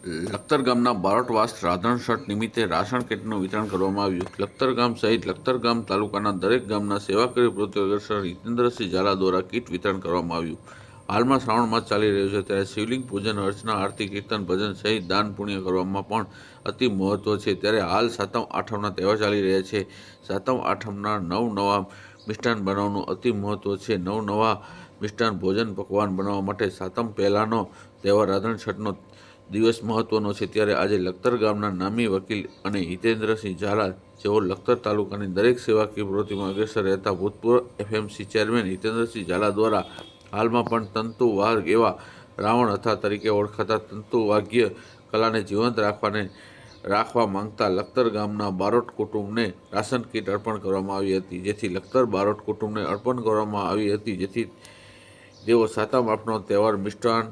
લખતર ગામના બારોટવાસ રાધણ છઠ નિમિત્તે રાશન કીટનું વિતરણ કરવામાં આવ્યું. લખતર ગામ સહિત લખતર ગામ તાલુકાના દરેક ગામના સેવાકીય પ્રવૃત્તિઓ અગ્રસર હિતેન્દ્રસિંહ ઝાલા દ્વારા કીટ વિતરણ કરવામાં આવ્યું. હાલમાં શ્રાવણ માસ ચાલી રહ્યો છે ત્યારે શિવલિંગ પૂજન, અર્ચના, આરતી, કીર્તન, ભજન સહિત દાન પુણ્ય કરવામાં પણ અતિ મહત્વ છે. ત્યારે હાલ સાતમ આઠમના તહેવાર ચાલી રહ્યા છે. સાતમ આઠમના નવા મિષ્ટાન બનાવવાનું અતિ મહત્વ છે. નવા મિષ્ટાન ભોજન પકવાન બનાવવા માટે સાતમ પહેલાંનો તહેવાર રાધણ છઠનો દિવસ મહત્વનો છે. ત્યારે આજે લખતર ગામના નામી વકીલ અને હિતેન્દ્રસિંહ ઝાલા જેઓ લખતર તાલુકાની દરેક સેવાકીય પ્રવૃત્તિમાં અગ્રેસર રહેતા ભૂતપૂર્વ એફએમસી ચેરમેન હિતેન્દ્રસિંહ ઝાલા દ્વારા હાલમાં પણ તંતુ વાઘ એવા રાવણ હથા તરીકે ઓળખાતા તંતુ વાઘ્ય કલાને જીવંત રાખવા માંગતા લખતર ગામના બારોટ કુટુંબને રાશન કીટ અર્પણ કરવામાં આવી હતી. જેથી લખતર બારોટ કુટુંબને અર્પણ કરવામાં આવી હતી જેથી તેઓ સાતમ આઠમનો તહેવાર મિષ્ટાન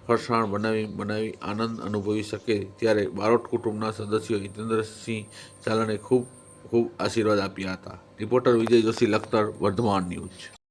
ફરસાણ બનાવી આનંદ અનુભવી શકે. ત્યારે બારોટ કુટુંબના સદસ્યો હિતેન્દ્રસિંહ ઝાલાને ખૂબ ખૂબ આશીર્વાદ આપ્યા હતા. રિપોર્ટર વિજય જોશી, લખતર, વર્ધમાન ન્યૂઝ.